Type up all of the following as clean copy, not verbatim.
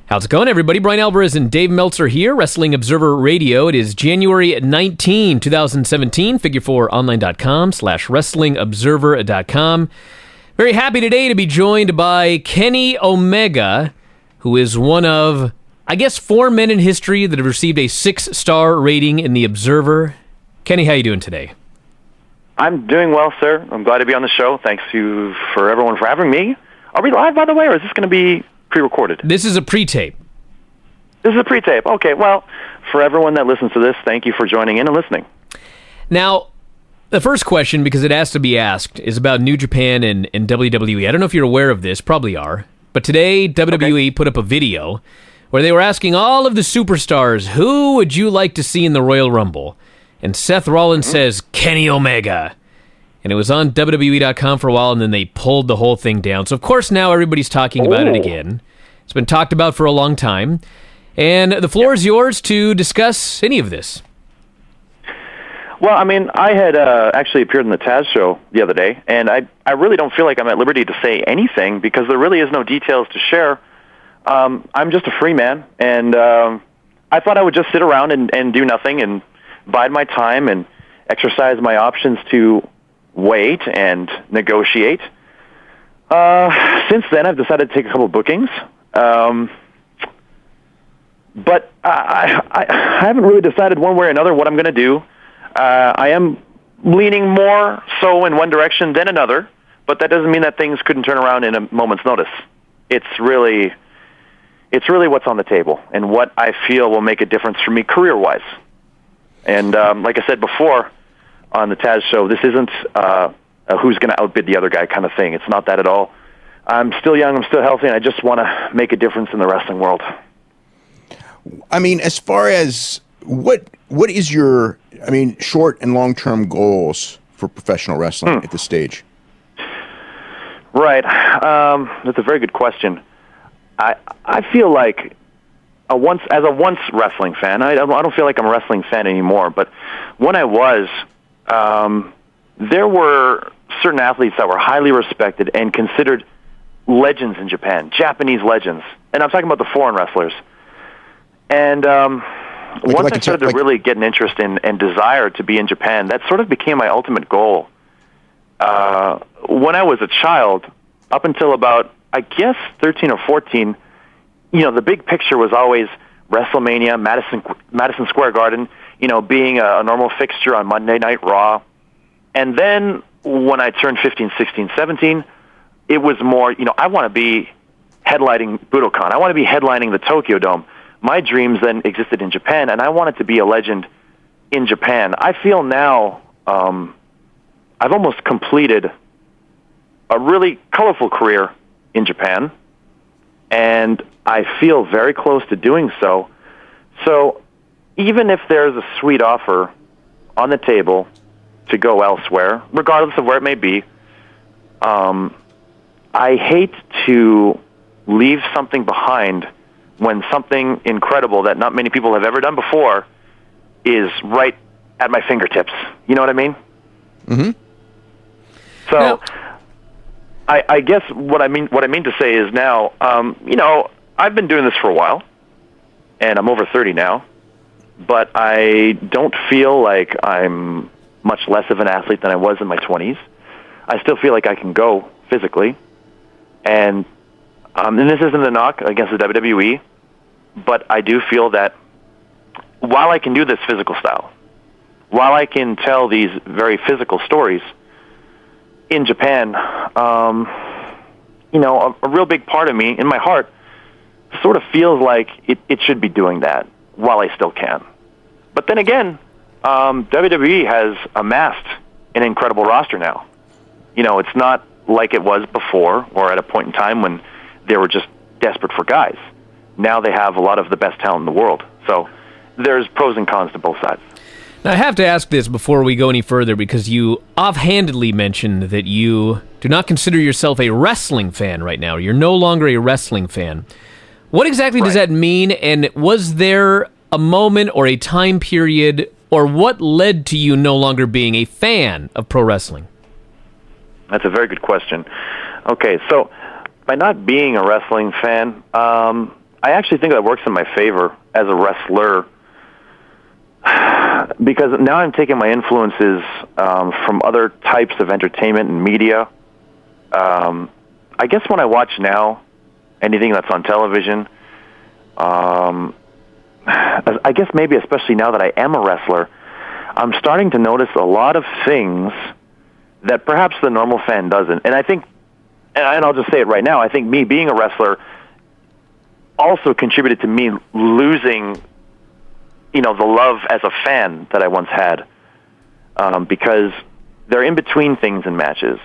How's it going, everybody? Brian Alvarez and Dave Meltzer here, Wrestling Observer Radio. It is January 19, 2017, figure4online.com/wrestlingobserver.com. Very happy today to be joined by Kenny Omega, who is one of, I guess, 4 men in history that have received a 6-star rating in the Observer. Kenny, how you doing today? I'm doing well, sir. I'm glad to be on the show. Thanks for everyone for having me. Are we live, by the way, or is this going to be pre-recorded? This is a pre-tape. This is a pre-tape. Okay, well, for everyone that listens to this, thank you for joining in and listening. Now, the first question, because it has to be asked, is about New Japan and WWE. I don't know if you're aware of this, probably are, but today WWE put up a video where they were asking all of the superstars, who would you like to see in the Royal Rumble? And Seth Rollins says, Kenny Omega. And it was on WWE.com for a while, and then they pulled the whole thing down. So, of course, now everybody's talking about it again. It's been talked about for a long time. And the floor is yours to discuss any of this. Well, I mean, I had actually appeared on the Taz show the other day, and I really don't feel like I'm at liberty to say anything because there really is no details to share. I'm just a free man, and I thought I would just sit around and do nothing and bide my time and exercise my options to wait and negotiate. Since then, I've decided to take a couple of bookings. But I haven't really decided one way or another what I'm going to do. I am leaning more so in one direction than another, but that doesn't mean that things couldn't turn around in a moment's notice. It's really what's on the table and what I feel will make a difference for me career-wise. And like I said before on the Taz show, this isn't who's going to outbid the other guy kind of thing. It's not that at all. I'm still young, I'm still healthy, and I just want to make a difference in the wrestling world. I mean, as far as what is your, short and long-term goals for professional wrestling at this stage? Right. That's a very good question. I feel like as a once wrestling fan, I don't feel like I'm a wrestling fan anymore, but when I was, there were certain athletes that were highly respected and considered legends in Japan, Japanese legends. And I'm talking about the foreign wrestlers. And once I started to really get an interest in and desire to be in Japan, that sort of became my ultimate goal. When I was a child, up until about, I guess, 13 or 14, the big picture was always WrestleMania, Madison Square Garden, being a normal fixture on Monday Night Raw. And then when I turned 15, 16, 17, it was more, I want to be headlining Budokan. I want to be headlining the Tokyo Dome. My dreams then existed in Japan, and I wanted to be a legend in Japan. I feel now I've almost completed a really colorful career in Japan, and I feel very close to doing so. So even if there's a sweet offer on the table to go elsewhere, regardless of where it may be, I hate to leave something behind when something incredible that not many people have ever done before is right at my fingertips. You know what I mean? Mm-hmm. So, now, I guess what I mean to say is now, I've been doing this for a while, and I'm over 30 now, but I don't feel like I'm much less of an athlete than I was in my 20s. I still feel like I can go physically, and this isn't a knock against the WWE, but I do feel that while I can do this physical style, while I can tell these very physical stories in Japan, a real big part of me, in my heart, sort of feels like it should be doing that while I still can. But then again, WWE has amassed an incredible roster now. It's not like it was before or at a point in time when they were just desperate for guys. Now they have a lot of the best talent in the world. So there's pros and cons to both sides. Now, I have to ask this before we go any further, because you offhandedly mentioned that you do not consider yourself a wrestling fan right now. You're no longer a wrestling fan. What exactly does that mean, and was there a moment or a time period, or what led to you no longer being a fan of pro wrestling? That's a very good question. Okay, so by not being a wrestling fan, I I actually think that works in my favor as a wrestler because now I'm taking my influences from other types of entertainment and media. I guess when I watch now anything that's on television, I guess maybe especially now that I am a wrestler, I'm starting to notice a lot of things that perhaps the normal fan doesn't. And I think, and I'll just say it right now, I think me being a wrestler also contributed to me losing, the love as a fan that I once had, because they're in between things in matches,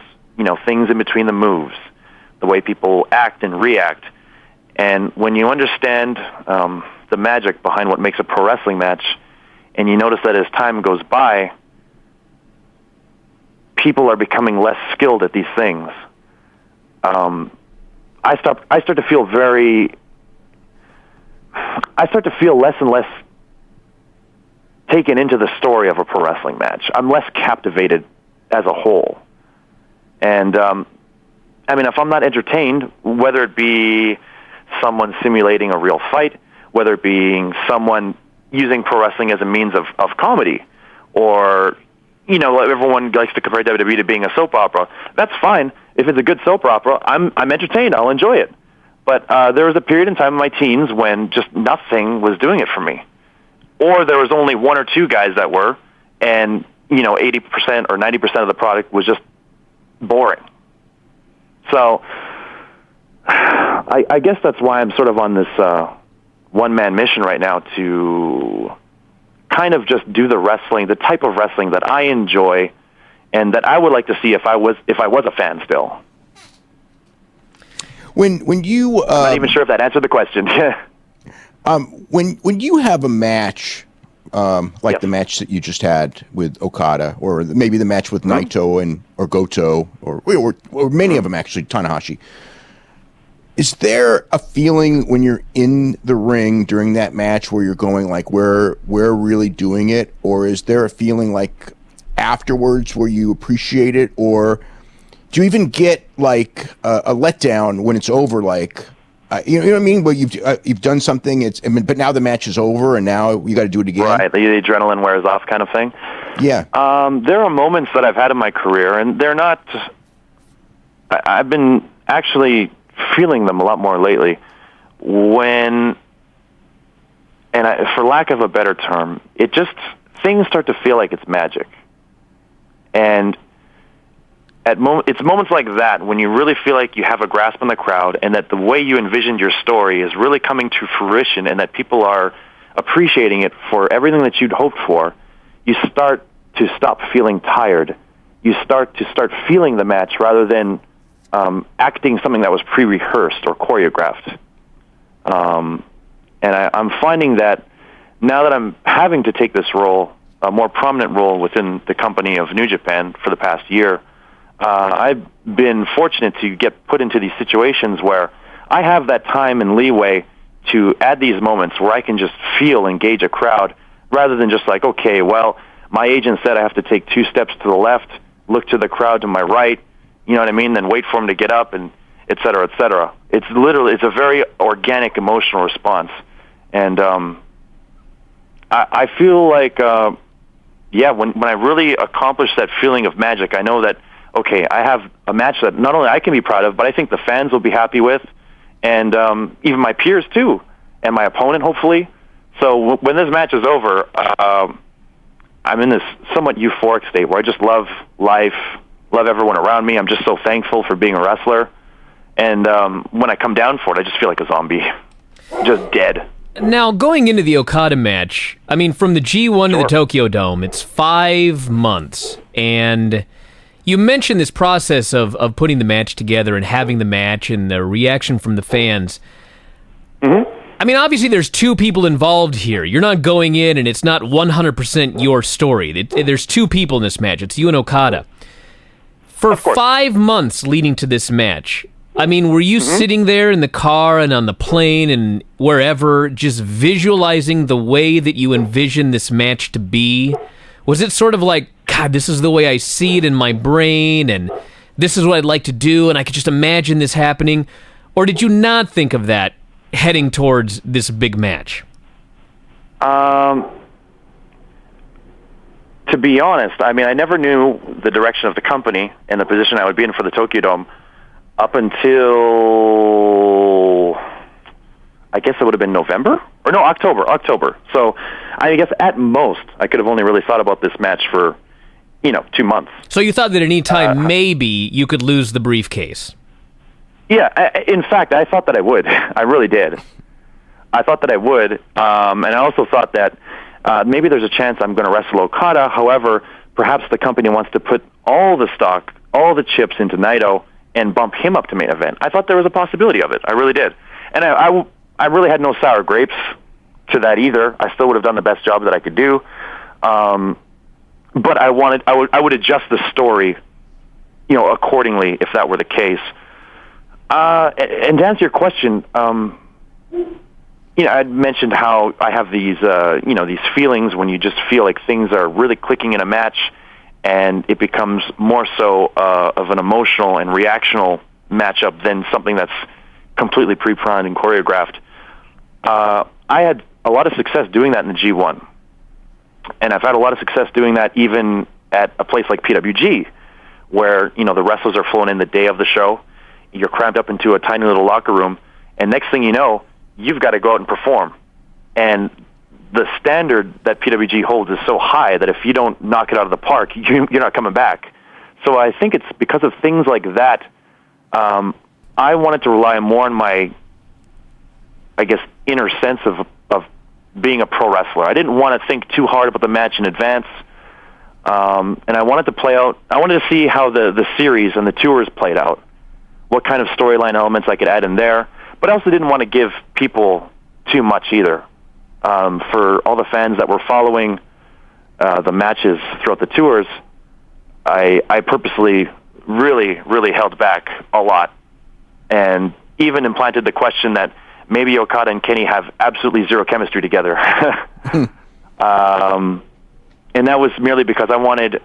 things in between the moves, the way people act and react. And when you understand the magic behind what makes a pro wrestling match, and you notice that as time goes by, people are becoming less skilled at these things. I start to feel less and less taken into the story of a pro wrestling match. I'm less captivated as a whole. And, if I'm not entertained, whether it be someone simulating a real fight, whether it being someone using pro wrestling as a means of comedy, or, everyone likes to compare WWE to being a soap opera, that's fine. If it's a good soap opera, I'm entertained. I'll enjoy it. But there was a period in time in my teens when just nothing was doing it for me. Or there was only one or two guys that were, and, 80% or 90% of the product was just boring. So I guess that's why I'm sort of on this one-man mission right now to kind of just do the type of wrestling that I enjoy and that I would like to see if I was a fan still. When you I'm not even sure if that answered the question. when you have a match like Yes. the match that you just had with Okada, or maybe the match with Naito or Goto, or many of them actually, Tanahashi, is there a feeling when you're in the ring during that match where you're going like, we're really doing it, or is there a feeling like afterwards where you appreciate it, or do you even get like a letdown when it's over? Like, you know what I mean? Well, you've done something. But now the match is over, and now you got to do it again. Right, the adrenaline wears off, kind of thing. Yeah. There are moments that I've had in my career, and they're not. I've been actually feeling them a lot more lately. For lack of a better term, things start to feel like it's magic, and it's moments like that when you really feel like you have a grasp on the crowd and that the way you envisioned your story is really coming to fruition and that people are appreciating it for everything that you'd hoped for. You start to stop feeling tired. You start feeling the match rather than acting something that was pre-rehearsed or choreographed. And I'm finding that now that I'm having to take this role, a more prominent role within the company of New Japan for the past year, I've been fortunate to get put into these situations where I have that time and leeway to add these moments where I can just engage a crowd, rather than just like, okay, well, my agent said I have to take 2 steps to the left, look to the crowd to my right, you know what I mean, then wait for them to get up, and et cetera, et cetera. It's a very organic emotional response. And I feel like, when I really accomplish that feeling of magic, I know that, okay, I have a match that not only I can be proud of, but I think the fans will be happy with, and even my peers too, and my opponent, hopefully. So when this match is over, I'm in this somewhat euphoric state where I just love life, love everyone around me. I'm just so thankful for being a wrestler. And when I come down for it, I just feel like a zombie, just dead. Now, going into the Okada match, from the G-1 to the Tokyo Dome, it's 5 months, and you mentioned this process of putting the match together and having the match and the reaction from the fans. Mm-hmm. Obviously there's 2 people involved here. You're not going in and it's not 100% your story. There's 2 people in this match. It's you and Okada. For 5 months leading to this match, were you sitting there in the car and on the plane and wherever, just visualizing the way that you envisioned this match to be? Was it sort of like, God, this is the way I see it in my brain, and this is what I'd like to do, and I could just imagine this happening? Or did you not think of that heading towards this big match? To be honest, I mean, I never knew the direction of the company and the position I would be in for the Tokyo Dome up until, I guess it would have been November? Or no, October. So I guess at most, I could have only really thought about this match for, 2 months. So you thought that at any time maybe you could lose the briefcase? Yeah, in fact, I thought that I would. I really did. I thought that I would, and I also thought that maybe there's a chance I'm going to wrestle Okada. However, perhaps the company wants to put all the stock, all the chips into Naito and bump him up to main event. I thought there was a possibility of it. I really did. And I really had no sour grapes to that either. I still would have done the best job that I could do. But I would adjust the story, accordingly if that were the case. And to answer your question, I'd mentioned how I have these, these feelings when you just feel like things are really clicking in a match, and it becomes more so of an emotional and reactional matchup than something that's completely pre-planned and choreographed. I had a lot of success doing that in the G1, and I've had a lot of success doing that even at a place like PWG, where the wrestlers are flown in the day of the show. You're crammed up into a tiny little locker room, and next thing you know, you've got to go out and perform. And the standard that PWG holds is so high that if you don't knock it out of the park, you're not coming back. So I think it's because of things like that. I wanted to rely more on my, inner sense of being a pro wrestler. I didn't want to think too hard about the match in advance. And I wanted to play out. I wanted to see how the series and the tours played out, what kind of storyline elements I could add in there. But I also didn't want to give people too much either. For all the fans that were following the matches throughout the tours, I purposely really, really held back a lot, and even implanted the question that maybe Okada and Kenny have absolutely zero chemistry together. And that was merely because I wanted,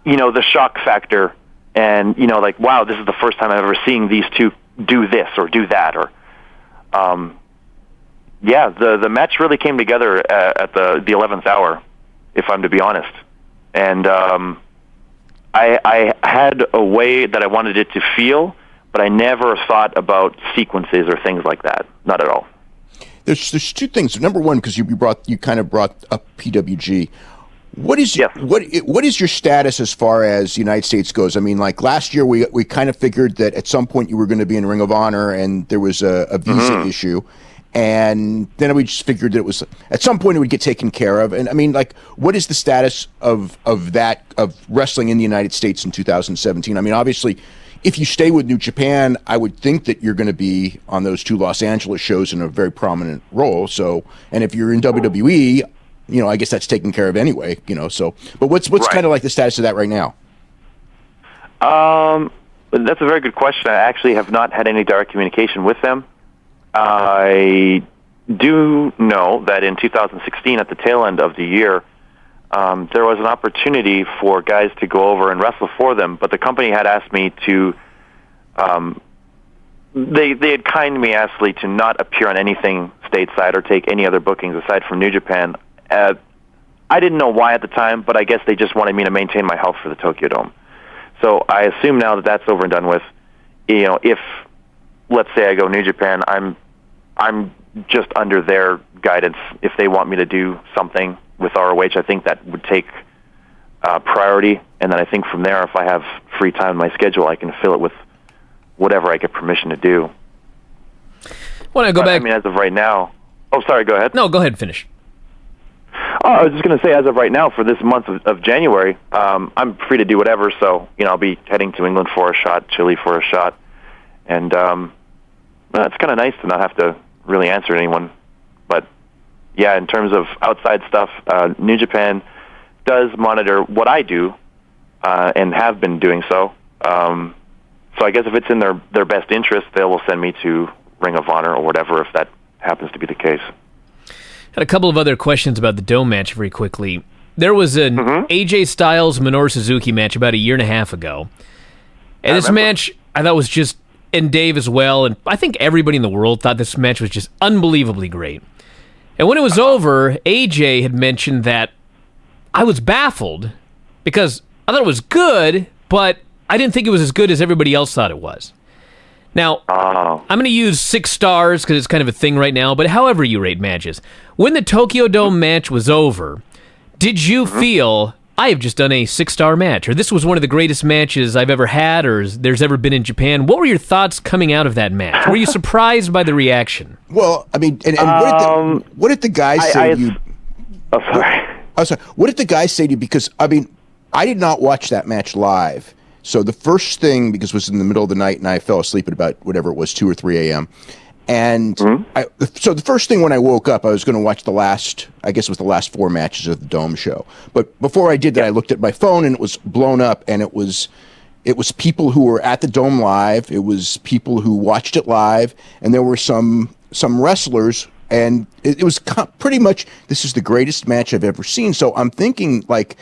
the shock factor, and wow, this is the first time I've ever seen these two do this or do that, or the match really came together at the 11th hour, if I'm to be honest. And I had a way that I wanted it to feel, but I never thought about sequences or things like that. Not at all. There's two things. Number one, because you kind of brought up PWG. What is your status as far as the United States goes? I mean, like last year, we kind of figured that at some point you were going to be in Ring of Honor, and there was a visa issue, and then we just figured that it was at some point it would get taken care of. And I mean, like, what is the status of wrestling in the United States in 2017? I mean, obviously, if you stay with New Japan, I would think that you're going to be on those two Los Angeles shows in a very prominent role. So, and if you're in WWE, I guess that's taken care of anyway, so, but what's right. Kind of like the status of that right now? That's a very good question. I actually have not had any direct communication with them. I do know that in 2016, at the tail end of the year, there was an opportunity for guys to go over and wrestle for them, but the company had asked me to, they had kindly asked me to not appear on anything stateside or take any other bookings aside from New Japan. I didn't know why at the time, but I guess they just wanted me to maintain my health for the Tokyo Dome. So I assume now that that's over and done with. If let's say I go New Japan, I'm just under their guidance. If they want me to do something with ROH, I think that would take priority, and then I think from there, if I have free time in my schedule, I can fill it with whatever I get permission to do. When I go back, I mean, as of right now. Oh, sorry. Go ahead. No, go ahead and finish. Oh, I was just going to say, as of right now, for this month of January, I'm free to do whatever. So, I'll be heading to England for a shot, Chile for a shot, and it's kind of nice to not have to really answer anyone. But yeah, in terms of outside stuff, New Japan does monitor what I do, and have been doing so. So I guess if it's in their best interest, they will send me to Ring of Honor or whatever, if that happens to be the case. Had a couple of other questions about the Dome match very quickly. There was an AJ Styles Minoru Suzuki match about a year and a half ago. And this match I thought was just and Dave as well, and I think everybody in the world thought this match was just unbelievably great. And when it was over, AJ had mentioned that I was baffled because I thought it was good, but I didn't think it was as good as everybody else thought it was. Now, I'm going to use 6 stars because it's kind of a thing right now, but however you rate matches. When the Tokyo Dome match was over, did you feel, I have just done a 6-star match, or this was one of the greatest matches I've ever had, or there's ever been in Japan? What were your thoughts coming out of that match? Were you surprised by the reaction? Well, I mean, and what did the guys say to you? Oh, sorry. What did the guys say to you? Because, I mean, I did not watch that match live. So the first thing, because it was in the middle of the night and I fell asleep at about whatever it was, 2 or 3 a.m. And so the first thing when I woke up, I was going to watch the last 4 matches of the Dome show. But before I did that, I looked at my phone and it was blown up, and it was people who were at the Dome live. It was people who watched it live, and there were some wrestlers. And it was pretty much, this is the greatest match I've ever seen. So I'm thinking, like,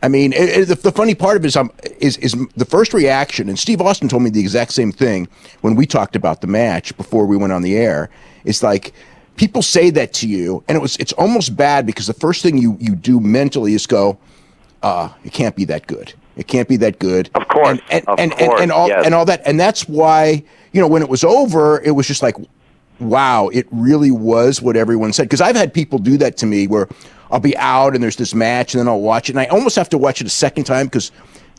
I mean, the funny part of it is the first reaction, and Steve Austin told me the exact same thing when we talked about the match before we went on the air. It's like, people say that to you, and it's almost bad because the first thing you do mentally is go, it can't be that good. It can't be that good. Of course. And all that. And that's why, when it was over, it was just like, wow, it really was what everyone said. Because I've had people do that to me where I'll be out and there's this match and then I'll watch it. And I almost have to watch it a second time because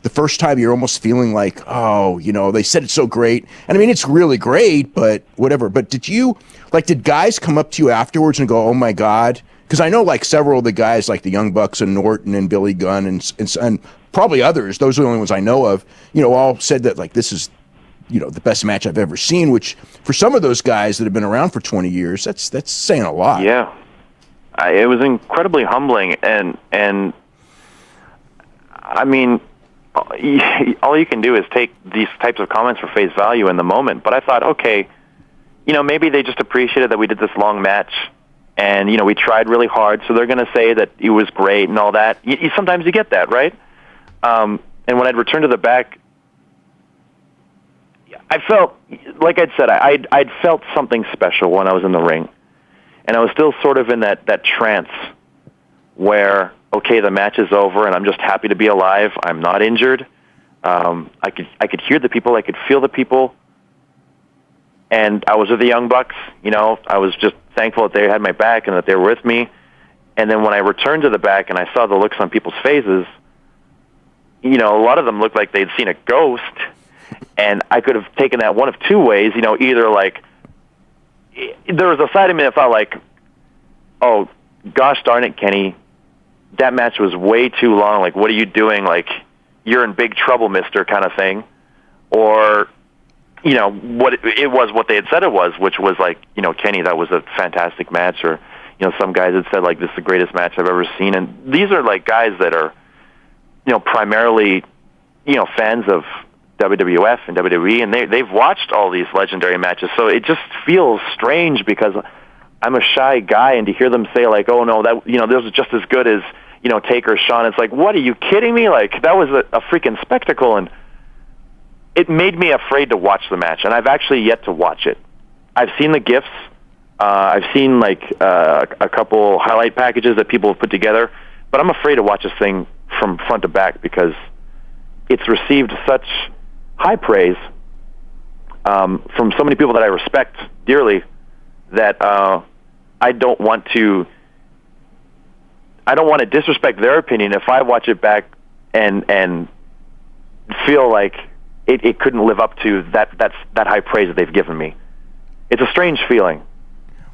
the first time you're almost feeling like, oh, they said it's so great. And I mean, it's really great, but whatever. But did guys come up to you afterwards and go, oh my God? Because I know like several of the guys, like the Young Bucks and Norton and Billy Gunn and probably others, those are the only ones I know of, all said that like this is, the best match I've ever seen, which for some of those guys that have been around for 20 years, that's saying a lot. Yeah. It was incredibly humbling, and I mean, all you can do is take these types of comments for face value in the moment. But I thought, okay, maybe they just appreciated that we did this long match, and we tried really hard, so they're going to say that it was great and all that. Sometimes you get that, right? And when I'd returned to the back, I felt, like I'd said, I'd felt something special when I was in the ring. And I was still sort of in that trance where, okay, the match is over and I'm just happy to be alive. I'm not injured. I could hear the people. I could feel the people. And I was with the Young Bucks. I was just thankful that they had my back and that they were with me. And then when I returned to the back and I saw the looks on people's faces, a lot of them looked like they'd seen a ghost. And I could have taken that one of two ways, either like, there was a side of me that felt like, oh, gosh darn it, Kenny, that match was way too long. Like, what are you doing? Like, you're in big trouble, mister, kind of thing. Or, what it was what they had said it was, which was like, Kenny, that was a fantastic match. Or, some guys had said, like, this is the greatest match I've ever seen. And these are, like, guys that are, primarily, fans of WWF and WWE, and they've watched all these legendary matches, so it just feels strange because I'm a shy guy, and to hear them say like, "Oh no, that this was just as good as Taker, Shawn," it's like, what, are you kidding me? Like, that was a freaking spectacle, and it made me afraid to watch the match, and I've actually yet to watch it. I've seen the GIFs, I've seen like a couple highlight packages that people have put together, but I'm afraid to watch this thing from front to back because it's received such high praise from so many people that I respect dearly that I don't want to disrespect their opinion if I watch it back and feel like it couldn't live up to that high praise that they've given me. It's a strange feeling.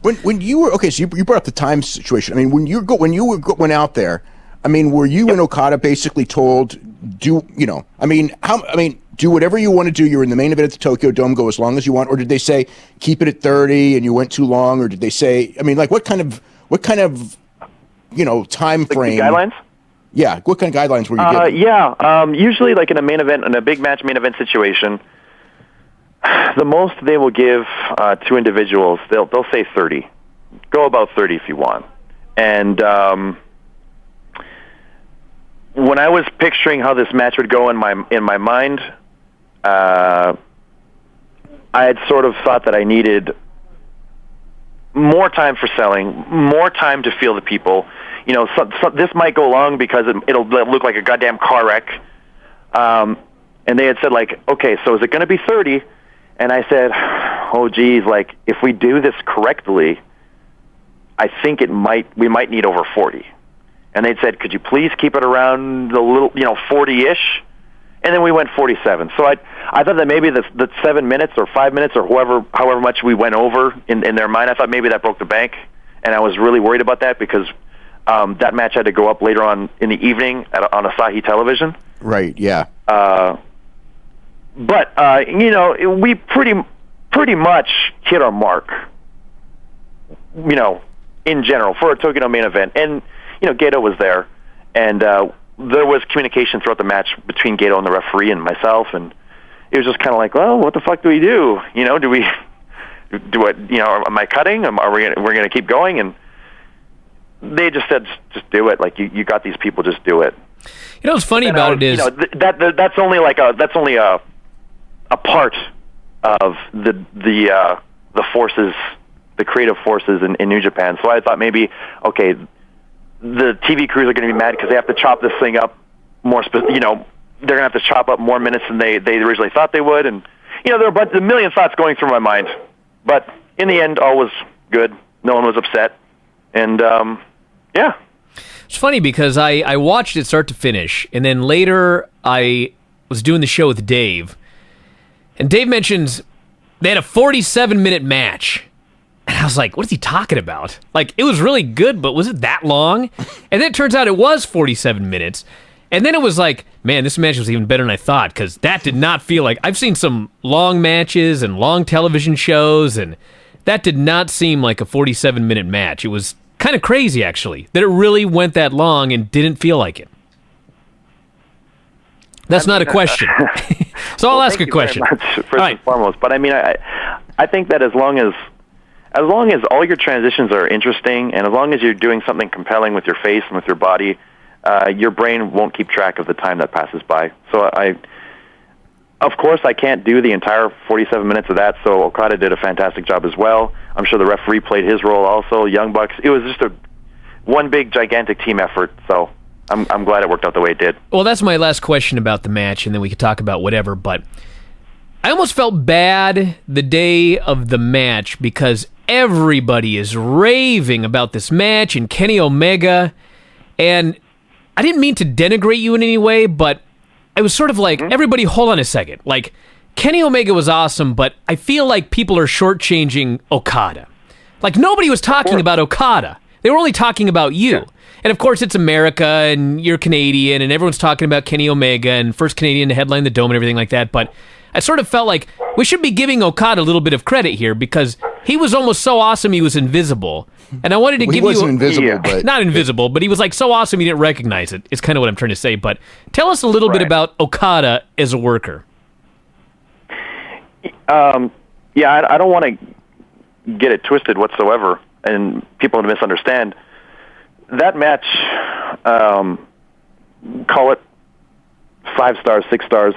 When you were so you brought up the time situation. I mean, when you went out there, I mean, were you and Okada basically told do whatever you want to do? You're in the main event at the Tokyo Dome. Go as long as you want, or did they say keep it at 30 and you went too long, or did they say? I mean, like what kind of time frame? The guidelines? Yeah, what kind of guidelines were you given? Usually like in a main event, in a big match main event situation, the most they will give to individuals, they'll say 30. Go about 30 if you want, and. When I was picturing how this match would go in my mind, I I had sort of thought that I needed more time for selling, more time to feel the people. You know, this might go long because it'll look like a goddamn car wreck. And they had said, like, okay, so is it going to be 30? And I said, oh, geez, like, if we do this correctly, I think we might need over 40. And they'd said, could you please keep it around the little, 40-ish? And then we went 47. So I thought that maybe the 7 minutes or 5 minutes or however much we went over in their mind, I thought maybe that broke the bank. And I was really worried about that because that match had to go up later on in the evening on Asahi television. Right, yeah. But we pretty much hit our mark, in general, for a Tokyo main event. And, Gedo was there, and there was communication throughout the match between Gedo and the referee and myself, and it was just kind of like, well, what the fuck do we do? Do we do it? Am I cutting? We're gonna keep going? And they just said, just do it. Like you got these people, just do it. What's funny about it is that's only a part of the forces, the creative forces in New Japan. So I thought maybe, okay, the TV crews are going to be mad because they have to chop this thing up more. They're going to have to chop up more minutes than they originally thought they would, and there were a million thoughts going through my mind. But in the end, all was good. No one was upset, and yeah. It's funny because I watched it start to finish, and then later I was doing the show with Dave, and Dave mentions they had a 47-minute match. And I was like, what is he talking about? Like, it was really good, but was it that long? And then it turns out it was 47 minutes. And then it was like, man, this match was even better than I thought, because that did not feel like... I've seen some long matches and long television shows, and that did not seem like a 47-minute match. It was kind of crazy, actually, that it really went that long and didn't feel like it. That's not a question. So I'll ask a question. Thank you very much, first and foremost. But I think that as long as all your transitions are interesting, and as long as you're doing something compelling with your face and with your body, your brain won't keep track of the time that passes by. So of course, I can't do the entire 47 minutes of that, so Okada did a fantastic job as well. I'm sure the referee played his role also, Young Bucks. It was just one big, gigantic team effort, so I'm glad it worked out the way it did. Well, that's my last question about the match, and then we could talk about whatever, but I almost felt bad the day of the match because everybody is raving about this match and Kenny Omega, and I didn't mean to denigrate you in any way, but I was sort of like, everybody hold on a second. Like, Kenny Omega was awesome, but I feel like people are shortchanging Okada. Like, nobody was talking about Okada. They were only talking about you. Yeah. And of course, it's America, and you're Canadian, and everyone's talking about Kenny Omega, and first Canadian to headline the Dome and everything like that, but I sort of felt like we should be giving Okada a little bit of credit here because he was almost so awesome he was invisible. And I wanted to give you... He wasn't invisible, but... Not invisible, but he was like so awesome you didn't recognize it. It's kind of what I'm trying to say. But tell us a little bit about Okada as a worker. I don't want to get it twisted whatsoever and people to misunderstand. That match, call it 5 stars, 6 stars,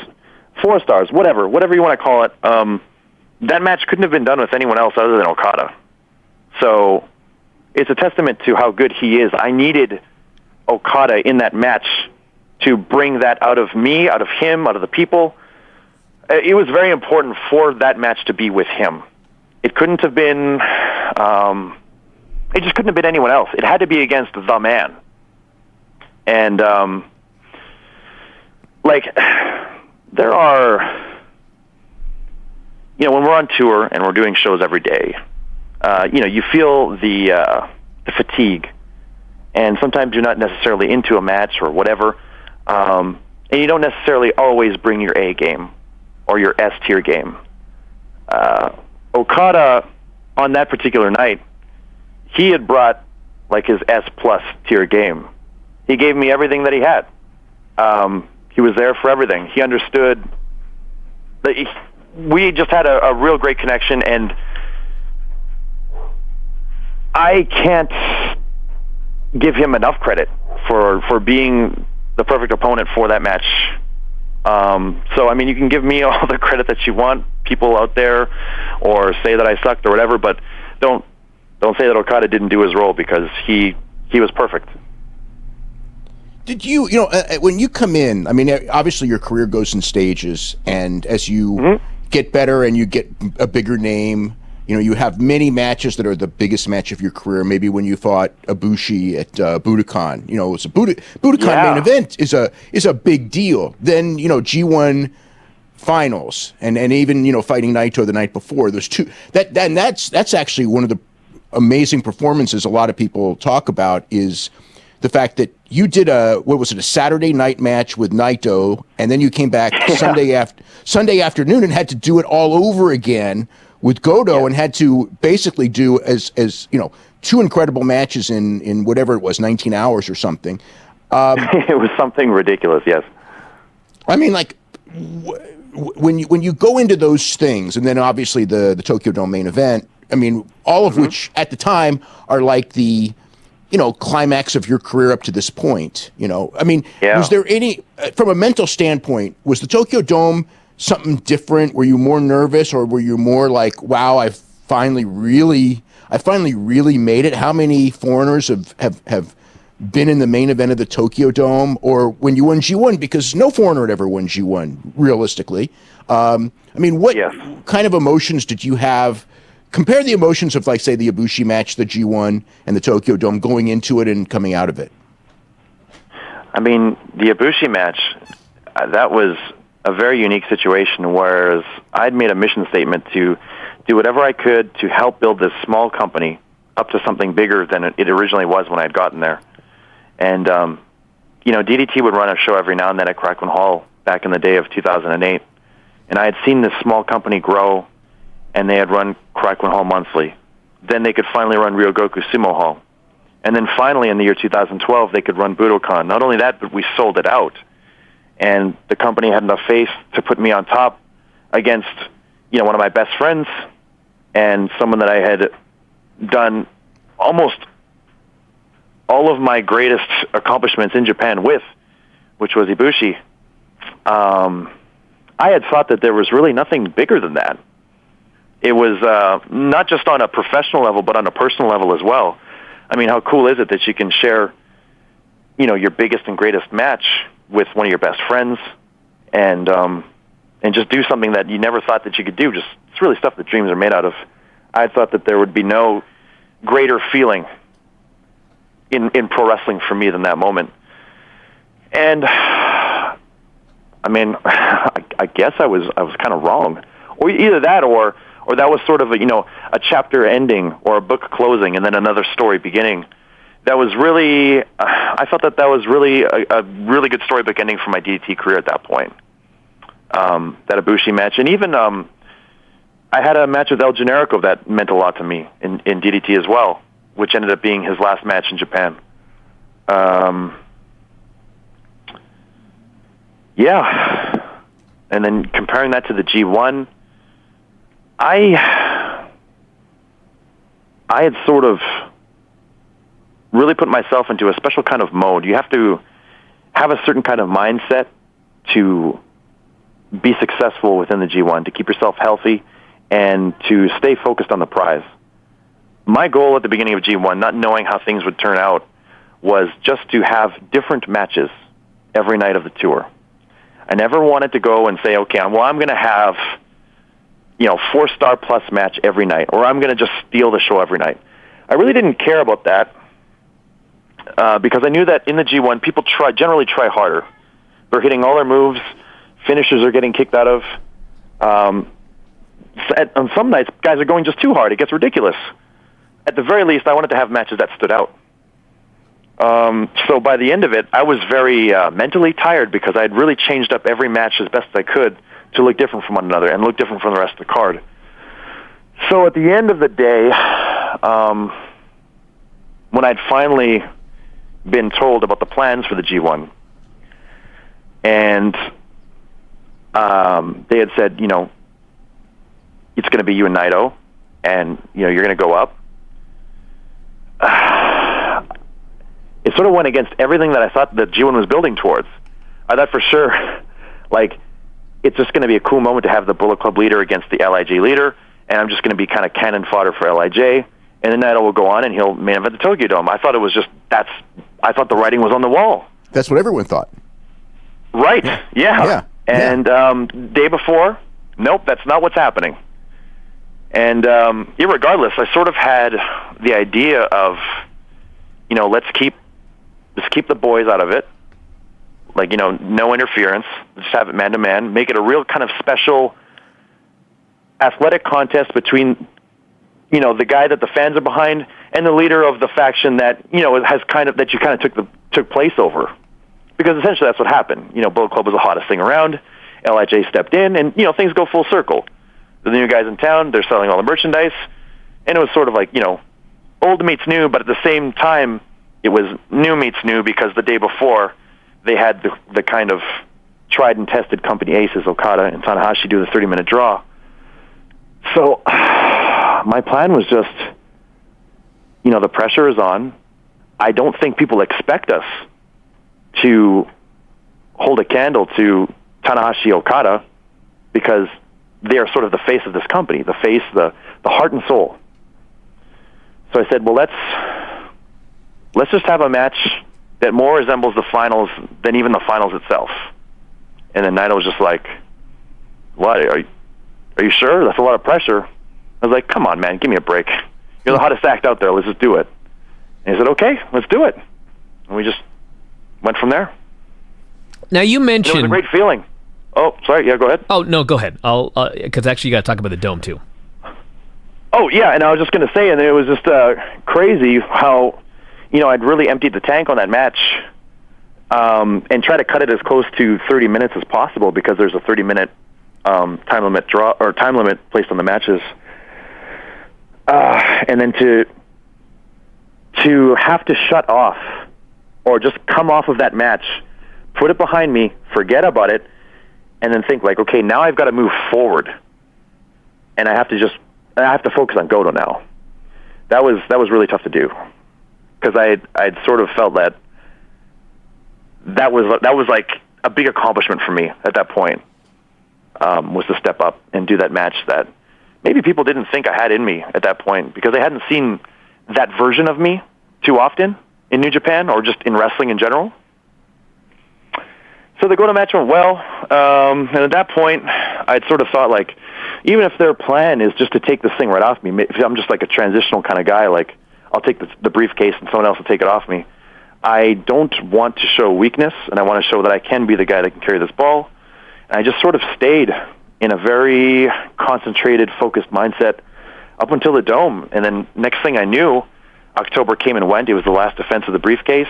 4 stars, whatever you want to call it, that match couldn't have been done with anyone else other than Okada. So it's a testament to how good he is. I needed Okada in that match to bring that out of me, out of him, out of the people. It was very important for that match to be with him. It couldn't have been... it just couldn't have been anyone else. It had to be against the man. And, there are... when we're on tour and we're doing shows every day, you feel the fatigue. And sometimes you're not necessarily into a match or whatever. And you don't necessarily always bring your A game or your S-tier game. Okada, on that particular night, he had brought his S-plus tier game. He gave me everything that he had. He was there for everything. He understood. We just had a real great connection, and I can't give him enough credit for being the perfect opponent for that match So, I mean, you can give me all the credit that you want, people out there, or say that I sucked or whatever, but don't say that Okada didn't do his role, because he was perfect. Did you when you come in, I mean, obviously your career goes in stages, and as you get better and you get a bigger name, you have many matches that are the biggest match of your career. Maybe when you fought Ibushi at Budokan, it's a Budokan main event is a big deal. Then, G1 finals, and even, fighting Naito the night before. There's two, that's actually one of the amazing performances a lot of people talk about, is the fact that you did a Saturday night match with Naito, and then you came back Sunday afternoon and had to do it all over again with Goto, and had to basically do as two incredible matches in whatever it was, 19 hours or something. It was something ridiculous, yes. I mean, like, when you go into those things, and then obviously the Tokyo Dome main event, I mean, all of which at the time are like the climax of your career up to this point. I mean, was there any, from a mental standpoint, was the Tokyo Dome something different? Were you more nervous, or were you more like, wow, I finally really made it? How many foreigners have been in the main event of the Tokyo Dome? Or when you won G1, because no foreigner had ever won G1 realistically. I mean, what kind of emotions did you have? Compare the emotions of, like, say, the Ibushi match, the G1, and the Tokyo Dome, going into it and coming out of it. I mean, the Ibushi match, that was a very unique situation, whereas I'd made a mission statement to do whatever I could to help build this small company up to something bigger than it originally was when I had gotten there. And, DDT would run a show every now and then at Crackman Hall back in the day of 2008. And I had seen this small company grow, and they had run Crackman Hall monthly. Then they could finally run Ryogoku Sumo Hall. And then finally, in the year 2012, they could run Budokan. Not only that, but we sold it out. And the company had enough faith to put me on top against, one of my best friends, and someone that I had done almost all of my greatest accomplishments in Japan with, which was Ibushi. I had thought that there was really nothing bigger than that. It was not just on a professional level, but on a personal level as well. I mean, how cool is it that you can share, your biggest and greatest match with one of your best friends, and just do something that you never thought that you could do. It's really stuff that dreams are made out of. I thought that there would be no greater feeling in pro wrestling for me than that moment. And I mean, I guess I was kind of wrong, or either that, or that was sort of a chapter ending or a book closing and then another story beginning. That was really, I felt that was really a really good storybook ending for my DDT career at that point. That Ibushi match, and even I had a match with El Generico that meant a lot to me in DDT as well, which ended up being his last match in Japan. And then comparing that to the G1, I had sort of really put myself into a special kind of mode. You have to have a certain kind of mindset to be successful within the G1, to keep yourself healthy and to stay focused on the prize. My goal at the beginning of G1, not knowing how things would turn out, was just to have different matches every night of the tour. I never wanted to go and say, okay, I'm going to have 4-star plus match every night, or I'm going to just steal the show every night. I really didn't care about that because I knew that in the G1, people generally try harder. They're hitting all their moves. Finishers are getting kicked out of. On some nights, guys are going just too hard. It gets ridiculous. At the very least, I wanted to have matches that stood out. So by the end of it, I was very mentally tired because I had really changed up every match as best I could to look different from one another and look different from the rest of the card. So at the end of the day, when I'd finally been told about the plans for the G1, and they had said, it's going to be you and Naito, and you're going to go up. It sort of went against everything that I thought that G1 was building towards. I thought for sure Like, it's just going to be a cool moment to have the Bullet Club leader against the LIJ leader, and I'm just going to be kind of cannon fodder for LIJ, and then Naito will go on and he'll main event the Tokyo Dome. I thought it was just, I thought the writing was on the wall. That's what everyone thought. Right, yeah. And day before, nope, that's not what's happening. And irregardless, I sort of had the idea of, let's keep the boys out of it. Like, no interference. Just have it man-to-man. Make it a real kind of special athletic contest between, the guy that the fans are behind and the leader of the faction that, has that you kind of took place over. Because essentially that's what happened. Bullet Club was the hottest thing around. LIJ stepped in, and, things go full circle. The new guys in town, they're selling all the merchandise, and it was sort of like, old meets new, but at the same time, it was new meets new because the day before, they had the kind of tried and tested company aces, Okada and Tanahashi, do the 30-minute draw. So my plan was just, the pressure is on. I don't think people expect us to hold a candle to Tanahashi Okada because they are sort of the face of this company, the face, the heart and soul. So I said, well, let's just have a match that more resembles the finals than even the finals itself. And then Naito was just like, what, are you sure? That's a lot of pressure. I was like, come on, man, give me a break. You're the hottest act out there, let's just do it. And he said, okay, let's do it. And we just went from there. Now, you mentioned... It was a great feeling. Oh, sorry, yeah, go ahead. Oh, no, go ahead. Because actually you got to talk about the Dome, too. Oh, yeah, and I was just going to say, and it was just crazy how... I'd really emptied the tank on that match and try to cut it as close to 30 minutes as possible because there's a 30-minute time limit placed on the matches. And then to have to shut off or just come off of that match, put it behind me, forget about it, and then think like, okay, now I've got to move forward, and I have to focus on Goto now. That was really tough to do. Because I'd sort of felt that was like a big accomplishment for me at that point, was to step up and do that match that maybe people didn't think I had in me at that point because they hadn't seen that version of me too often in New Japan or just in wrestling in general. So the Goto match went well, and at that point I'd sort of thought like, even if their plan is just to take this thing right off me, if I'm just like a transitional kind of guy, like I'll take the briefcase and someone else will take it off me. I don't want to show weakness, and I want to show that I can be the guy that can carry this ball. And I just sort of stayed in a very concentrated, focused mindset up until the Dome. And then next thing I knew, October came and went. It was the last defense of the briefcase.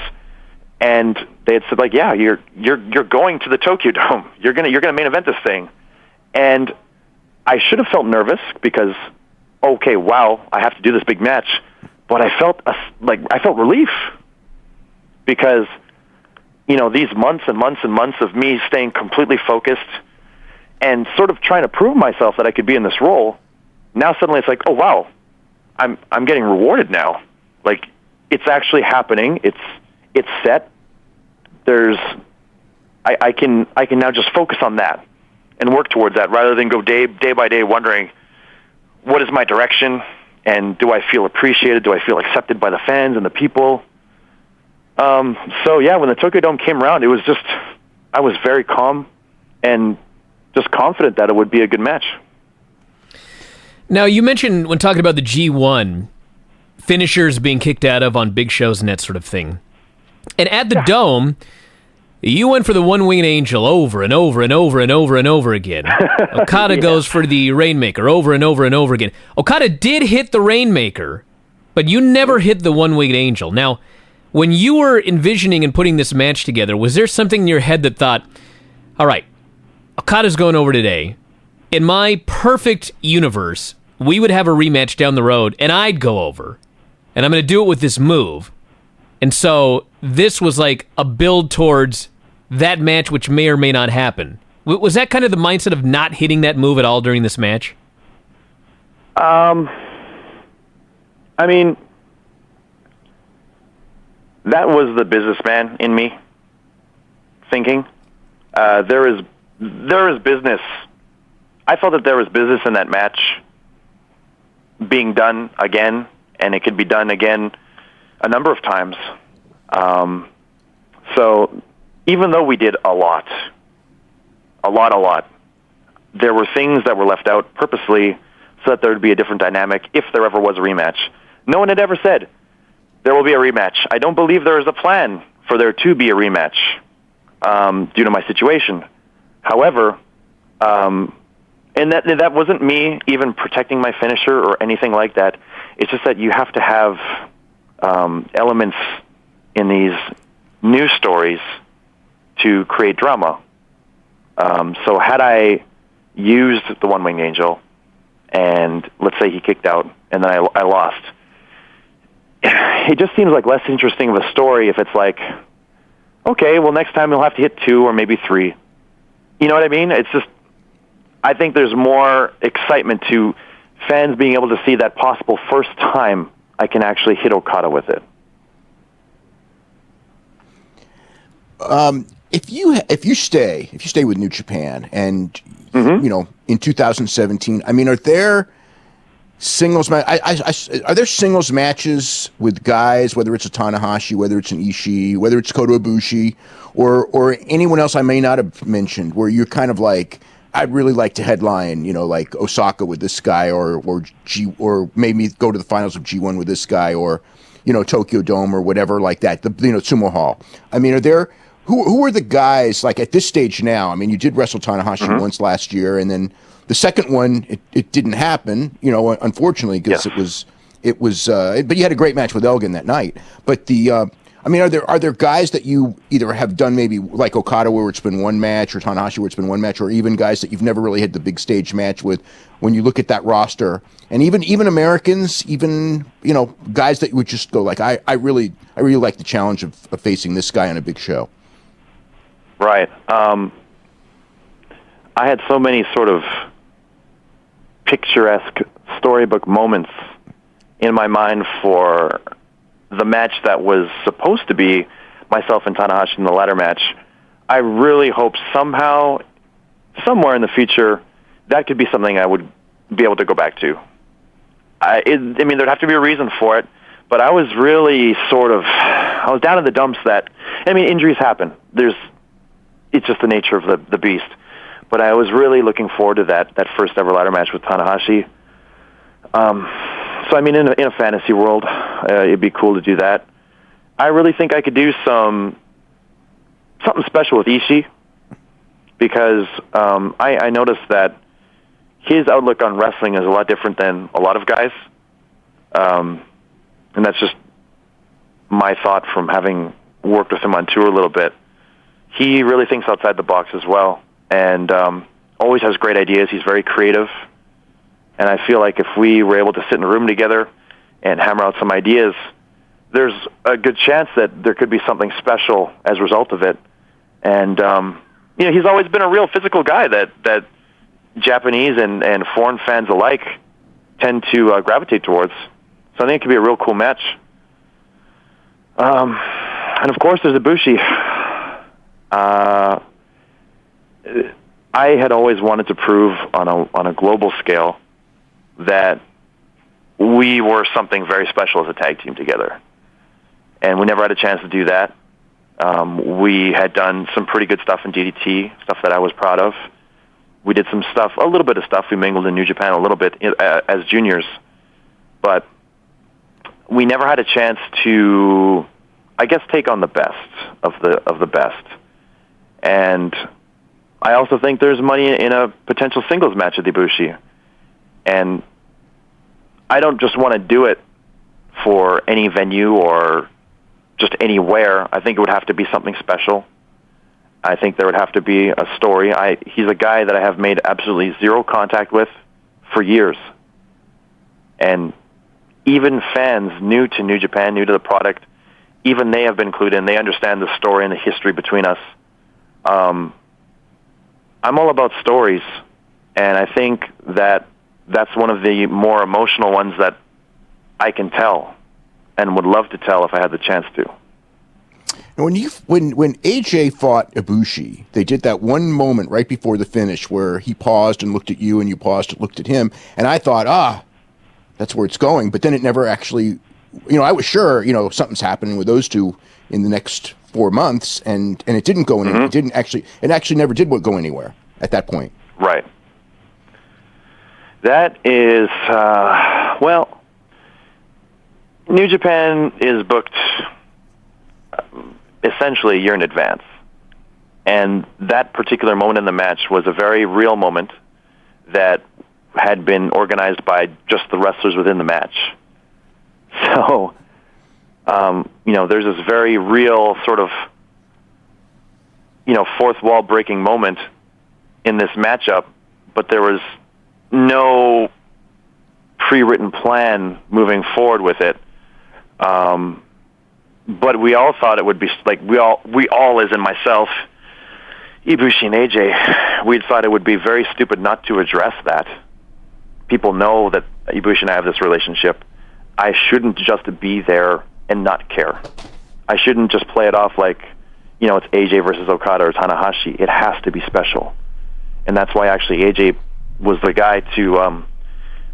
And they had said, like, yeah, you're going to the Tokyo Dome. You're gonna main event this thing. And I should have felt nervous because, okay, wow, I have to do this big match. But I felt relief because, these months and months and months of me staying completely focused and sort of trying to prove myself that I could be in this role. Now suddenly it's like, oh wow, I'm getting rewarded now. Like it's actually happening. It's set. I can now just focus on that and work towards that rather than go day by day wondering what is my direction. And do I feel appreciated? Do I feel accepted by the fans and the people? So yeah, when the Tokyo Dome came around, it was just, I was very calm and just confident that it would be a good match. Now, you mentioned when talking about the G1, finishers being kicked out of on big shows and that sort of thing. And at the Dome, you went for the one-winged angel over and over and over and over and over again. Okada goes for the Rainmaker over and over and over again. Okada did hit the Rainmaker, but you never hit the one-winged angel. Now, when you were envisioning and putting this match together, was there something in your head that thought, all right, Okada's going over today. In my perfect universe, we would have a rematch down the road, and I'd go over, and I'm going to do it with this move. And so this was like a build towards that match, which may or may not happen. Was that kind of the mindset of not hitting that move at all during this match? I mean, that was the businessman in me thinking. There is there is business. I felt that there was business in that match being done again, and it could be done again a number of times. So even though we did a lot, there were things that were left out purposely so that there would be a different dynamic if there ever was a rematch. No one had ever said there will be a rematch. I don't believe there is a plan for there to be a rematch due to my situation. However, and that wasn't me even protecting my finisher or anything like that. It's just that you have to have elements in these news stories to create drama. So had I used the One-Winged Angel, and let's say he kicked out, and then I lost, it just seems like less interesting of a story if it's like, okay, well, next time you'll have to hit 2 or maybe 3. You know what I mean? It's just, I think there's more excitement to fans being able to see that possible first time I can actually hit Okada with it. If you stay with New Japan, and you know, in 2017, I mean, are there singles are there singles matches with guys, whether it's a Tanahashi, whether it's an Ishii, whether it's Kota Ibushi, or anyone else I may not have mentioned, where you're kind of like, I'd really like to headline, you know, like Osaka with this guy, or maybe go to the finals of G1 with this guy, or, you know, Tokyo Dome or whatever like that, Sumo Hall. I mean, are there, who are the guys, like, at this stage now? I mean, you did wrestle Tanahashi once last year, and then the second one, it didn't happen, you know, unfortunately, because it was but you had a great match with Elgin that night. But I mean, are there guys that you either have done, maybe like Okada, where it's been one match, or Tanahashi, where it's been one match, or even guys that you've never really had the big stage match with? When you look at that roster, and even Americans, even, you know, guys that you would just go like, I really like the challenge of facing this guy on a big show. Right. I had so many sort of picturesque storybook moments in my mind for the match that was supposed to be myself and Tanahashi in the ladder match. I really hope somehow, somewhere in the future, that could be something I would be able to go back to. I mean, there'd have to be a reason for it, but I was really I was down in the dumps that, I mean, injuries happen. It's just the nature of the beast. But I was really looking forward to that first ever ladder match with Tanahashi. So, I mean, in a fantasy world, it'd be cool to do that. I really think I could do something special with Ishii, because I noticed that his outlook on wrestling is a lot different than a lot of guys. And that's just my thought from having worked with him on tour a little bit. He really thinks outside the box as well, and always has great ideas. He's very creative. And I feel like if we were able to sit in a room together and hammer out some ideas, there's a good chance that there could be something special as a result of it. And, you know, he's always been a real physical guy that Japanese and foreign fans alike tend to gravitate towards. So I think it could be a real cool match. And, of course, there's Ibushi. I had always wanted to prove on a global scale that we were something very special as a tag team together. And we never had a chance to do that. We had done some pretty good stuff in DDT, stuff that I was proud of. We did some stuff, a little bit of stuff. We mingled in New Japan a little bit as juniors. But we never had a chance to, I guess, take on the best of the best. And I also think there's money in a potential singles match with Ibushi. And I don't just want to do it for any venue or just anywhere. I think it would have to be something special. I think there would have to be a story. He's a guy that I have made absolutely zero contact with for years. And even fans new to New Japan, new to the product, even they have been clued in. They understand the story and the history between us. I'm all about stories, and I think that's one of the more emotional ones that I can tell and would love to tell if I had the chance to. And when AJ fought Ibushi, they did that one moment right before the finish where he paused and looked at you, and you paused and looked at him, and I thought, that's where it's going. But then it never actually, I was sure, something's happening with those two in the next 4 months, and it didn't go anywhere. It actually never did go anywhere at that point. Right. That is, New Japan is booked essentially a year in advance. And that particular moment in the match was a very real moment that had been organized by just the wrestlers within the match. So, there's this very real sort of, fourth wall breaking moment in this matchup, but there was no pre-written plan moving forward with it. But we all thought it would be like we all, as in myself, Ibushi and AJ, we thought it would be very stupid not to address that. People know that Ibushi and I have this relationship. I shouldn't just be there and not care. I shouldn't just play it off like, it's AJ versus Okada or Tanahashi. It has to be special. And that's why actually AJ was the guy to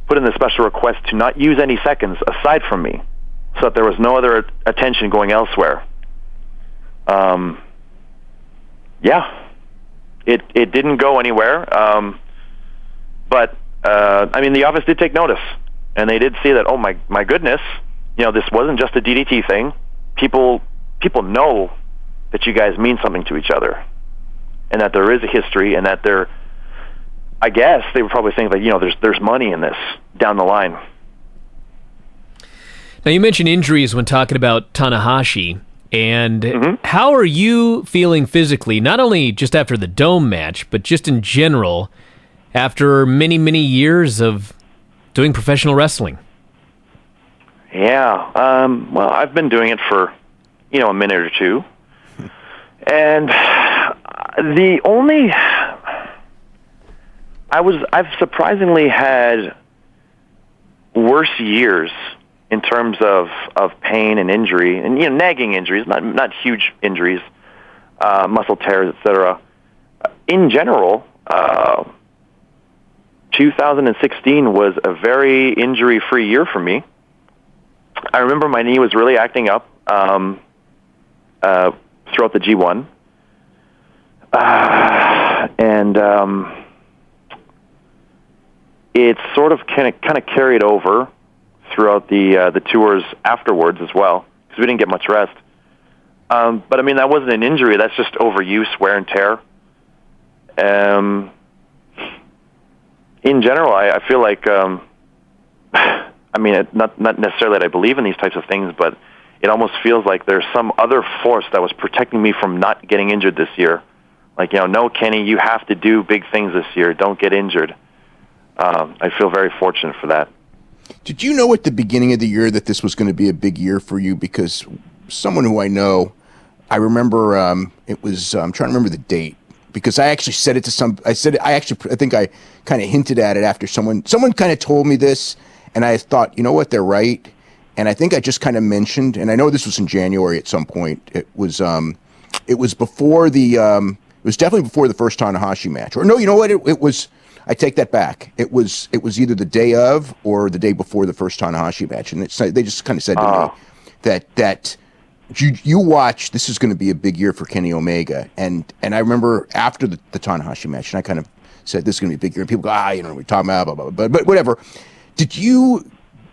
put in the special request to not use any seconds aside from me, so that there was no other attention going elsewhere. It didn't go anywhere. But the office did take notice, and they did see that. Oh my goodness, this wasn't just a DDT thing. People know that you guys mean something to each other, and that there is a history, and that I guess they were probably thinking that there's money in this down the line. Now, you mentioned injuries when talking about Tanahashi, and how are you feeling physically, not only just after the Dome match, but just in general, after many, many years of doing professional wrestling? Yeah, well, I've been doing it for, a minute or two, and I've surprisingly had worse years in terms of pain and injury, and nagging injuries, not huge injuries, muscle tears, etc. In general, 2016 was a very injury-free year for me. I remember my knee was really acting up throughout the G-1, and it sort of kind of carried over throughout the tours afterwards as well, because we didn't get much rest. But that wasn't an injury. That's just overuse, wear and tear. In general, I feel like, not necessarily that I believe in these types of things, but it almost feels like there's some other force that was protecting me from not getting injured this year. Like, no, Kenny, you have to do big things this year. Don't get injured. I feel very fortunate for that. Did you know at the beginning of the year that this was going to be a big year for you? Because someone who I know, I remember it was, I'm trying to remember the date, because I actually said it to I think I kind of hinted at it after someone kind of told me this, and I thought, what, they're right. And I think I just kind of mentioned, and I know this was in January at some point. It was before it was definitely before the first Tanahashi match. Or no, you know what? It was. I take that back. It was either the day of or the day before the first Tanahashi match, and they just kind of said to me that you watch. This is going to be a big year for Kenny Omega, and I remember after the Tanahashi match, and I kind of said this is going to be a big year, and people go, we're talking about blah, blah, blah, but whatever. Did you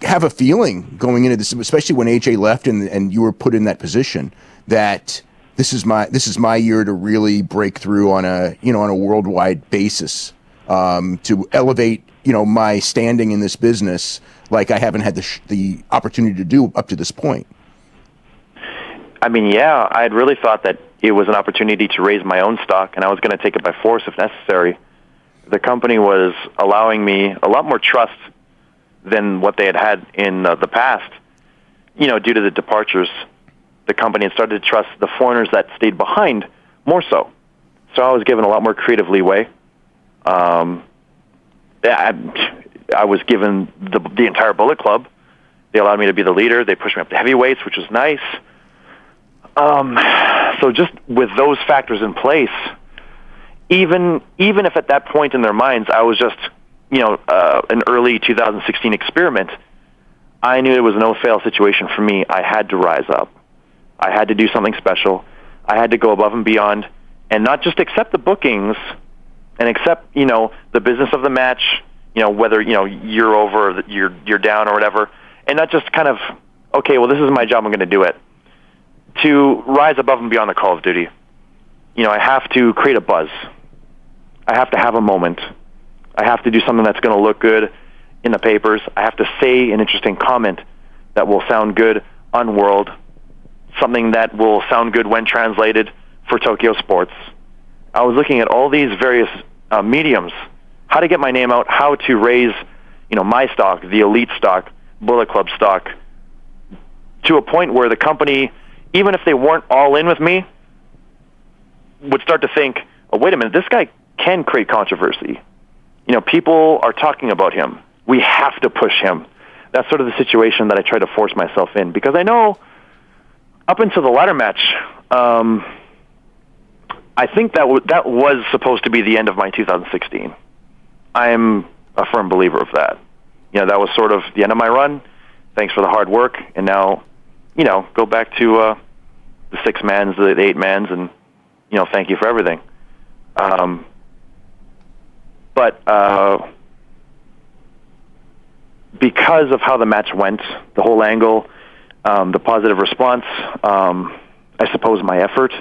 have a feeling going into this, especially when AJ left and you were put in that position, that this is my year to really break through on a worldwide basis? To elevate, my standing in this business like I haven't had the opportunity to do up to this point. Yeah, I had really thought that it was an opportunity to raise my own stock, and I was going to take it by force if necessary. The company was allowing me a lot more trust than what they had in the past. Due to the departures, the company had started to trust the foreigners that stayed behind more so. So I was given a lot more creative leeway. I was given the entire Bullet Club. They allowed me to be the leader. They pushed me up to heavyweights, which was nice. So just with those factors in place, even if at that point in their minds I was just, an early 2016 experiment, I knew it was a no-fail situation for me. I had to rise up. I had to do something special. I had to go above and beyond, and not just accept the bookings and accept, the business of the match, whether, you're over or you're down or whatever, and not just kind of, okay, well, this is my job, I'm going to do it. To rise above and beyond the Call of Duty, I have to create a buzz. I have to have a moment. I have to do something that's going to look good in the papers. I have to say an interesting comment that will sound good on World, something that will sound good when translated for Tokyo Sports. I was looking at all these various mediums, how to get my name out, how to raise, my stock, the elite stock, Bullet Club stock, to a point where the company, even if they weren't all in with me, would start to think, oh, wait a minute, this guy can create controversy. People are talking about him. We have to push him. That's sort of the situation that I try to force myself in, because I know up until the ladder match, I think that was supposed to be the end of my 2016. I'm a firm believer of that. That was sort of the end of my run. Thanks for the hard work, and now, go back to the 6-mans, the 8-mans, and thank you for everything. But because of how the match went, the whole angle, the positive response, I suppose my effort,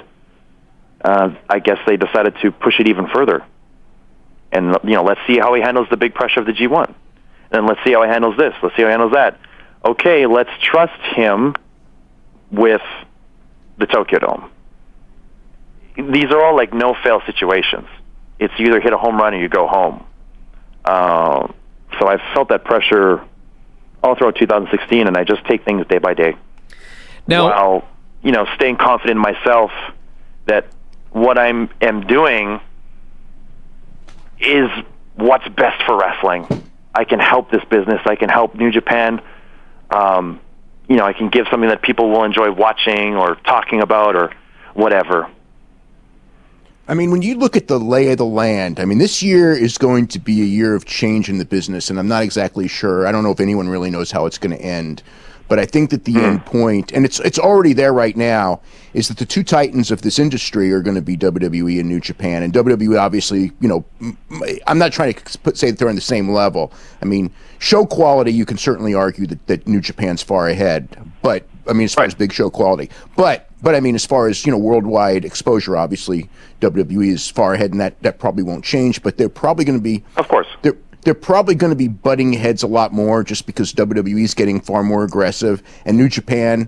I guess they decided to push it even further. And, let's see how he handles the big pressure of the G-1. And let's see how he handles this. Let's see how he handles that. Okay, let's trust him with the Tokyo Dome. These are all like no-fail situations. It's you either hit a home run or you go home. So I've felt that pressure all throughout 2016, and I just take things day by day. Now, while, staying confident in myself that what I am doing is what's best for wrestling. I can help this business. I can help New Japan. I can give something that people will enjoy watching or talking about or whatever. I mean, when you look at the lay of the land, this year is going to be a year of change in the business, and I'm not exactly sure. I don't know if anyone really knows how it's going to end. But I think that the end point, and it's already there right now, is that the two titans of this industry are going to be WWE and New Japan. And WWE, obviously, I'm not trying to say that they're on the same level. Show quality, you can certainly argue that New Japan's far ahead. But, as far as big show quality. But as far as, worldwide exposure, obviously, WWE is far ahead, and that probably won't change. But they're probably going to be... Of course. They're probably going to be butting heads a lot more, just because WWE is getting far more aggressive, and New Japan.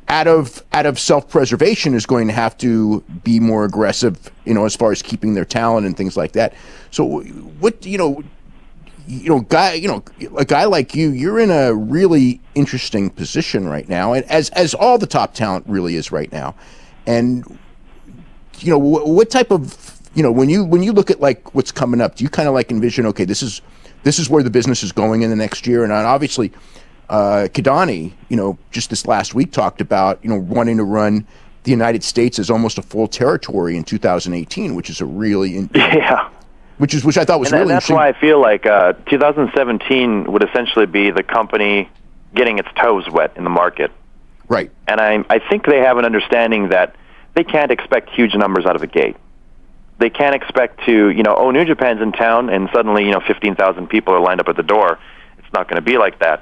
Out of self-preservation, is going to have to be more aggressive, as far as keeping their talent and things like that. So, what a guy like you, you're in a really interesting position right now, and as all the top talent really is right now. And what type of when you look at like what's coming up, do you kind of like envision, okay, this is where the business is going in the next year? And obviously, Kidani, just this last week talked about, wanting to run the United States as almost a full territory in 2018, which is a really which I thought was really that's interesting. Why I feel like 2017 would essentially be the company getting its toes wet in the market. Right. And I think they have an understanding that they can't expect huge numbers out of the gate. They can't expect to, New Japan's in town and suddenly, 15,000 people are lined up at the door. It's not going to be like that.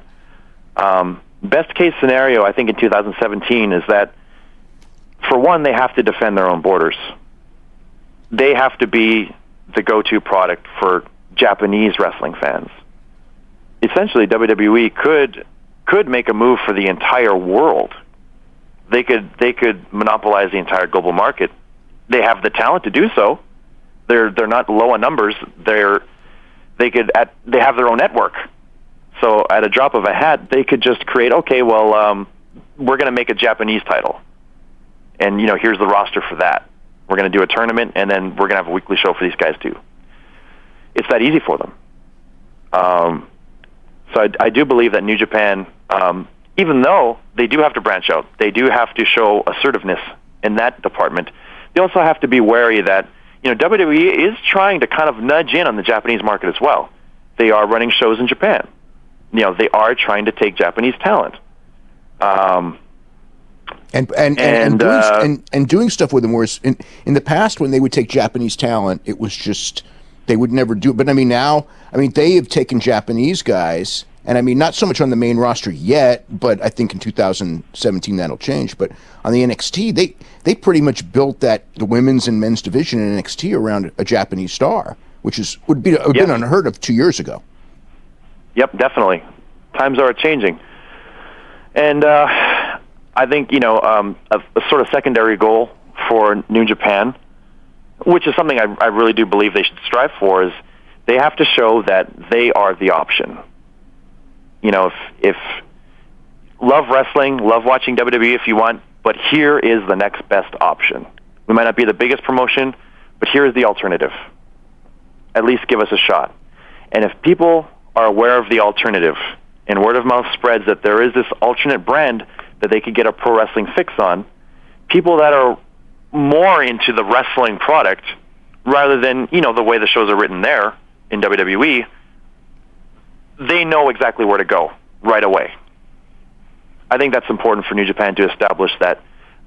Best case scenario, I think, in 2017 is that, for one, they have to defend their own borders. They have to be the go-to product for Japanese wrestling fans. Essentially, WWE could make a move for the entire world. They could monopolize the entire global market. They have the talent to do so. They're not low on numbers. They have their own network. So at a drop of a hat, they could just create, okay, well, we're going to make a Japanese title. And, here's the roster for that. We're going to do a tournament, and then we're going to have a weekly show for these guys, too. It's that easy for them. So I do believe that New Japan, even though they do have to branch out, they do have to show assertiveness in that department, they also have to be wary that, WWE is trying to kind of nudge in on the Japanese market as well. They are running shows in Japan. They are trying to take Japanese talent. And doing stuff with them. Whereas in the past, when they would take Japanese talent, it was just they would never do it. But now, they have taken Japanese guys, and not so much on the main roster yet, but I think in 2017 that'll change. But on the NXT, they pretty much built the women's and men's division in NXT around a Japanese star, which would have been unheard of 2 years ago. Yep, definitely. Times are changing, and I think a sort of secondary goal for New Japan, which is something I really do believe they should strive for, is they have to show that they are the option. If love wrestling, love watching WWE if you want, but here is the next best option. We might not be the biggest promotion, but here is the alternative. At least give us a shot. And if people are aware of the alternative, and word of mouth spreads that there is this alternate brand that they could get a pro wrestling fix on, people that are more into the wrestling product rather than, the way the shows are written there in WWE, they know exactly where to go right away. I think that's important for New Japan to establish that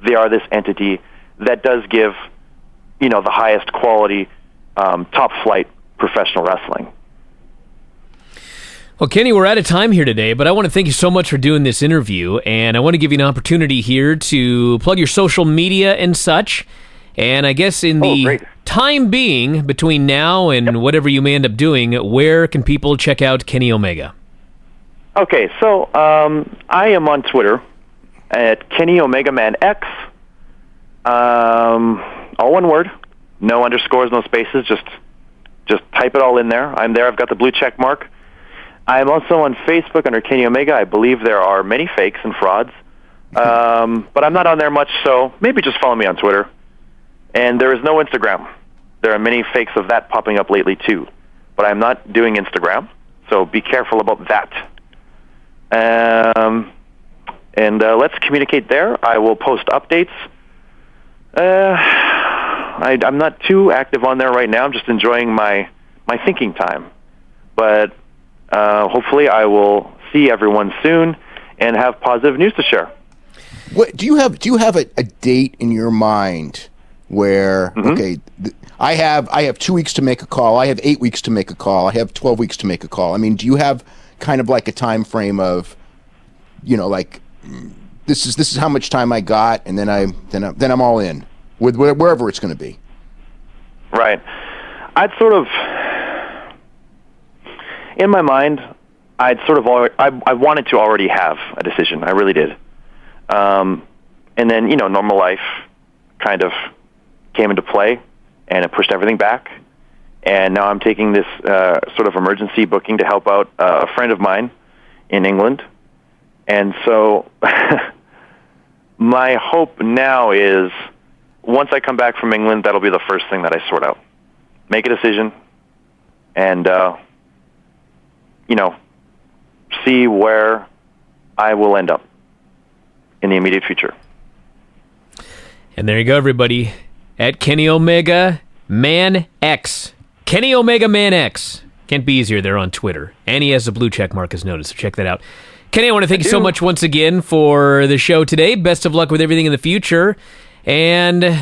they are this entity that does give, the highest quality, top flight professional wrestling. Well, Kenny, we're out of time here today, but I want to thank you so much for doing this interview, and I want to give you an opportunity here to plug your social media and such. And I guess in the time being, between now and whatever you may end up doing, where can people check out Kenny Omega? Okay, so I am on Twitter at Kenny Omega Man X. All one word, no underscores, no spaces. Just type it all in there. I'm there. I've got the blue check mark. I'm also on Facebook under Kenny Omega. I believe there are many fakes and frauds, but I'm not on there much. So maybe just follow me on Twitter. And there is no Instagram. There are many fakes of that popping up lately too, but I'm not doing Instagram. So be careful about that. And let's communicate there. I will post updates. I'm not too active on there right now. I'm just enjoying my thinking time. But hopefully I will see everyone soon and have positive news to share. What do you have a date in your mind where I have 2 weeks to make a call, I have 8 weeks to make a call, I have 12 weeks to make a call? Do you have kind of like a time frame of, like this is how much time I got, and then I'm all in with wherever it's going to be? Right. I'd sort of, in my mind, I wanted to already have a decision. I really did. And then, normal life kind of came into play, and it pushed everything back. And now I'm taking this sort of emergency booking to help out a friend of mine in England. And so my hope now is once I come back from England, that'll be the first thing that I sort out. Make a decision and, see where I will end up in the immediate future. And there you go, everybody. At Kenny Omega Man X. Kenny Omega Man X. Can't be easier there on Twitter. And he has a blue check mark as noted, so check that out. Kenny, I want to thank you so much once again for the show today. Best of luck with everything in the future. And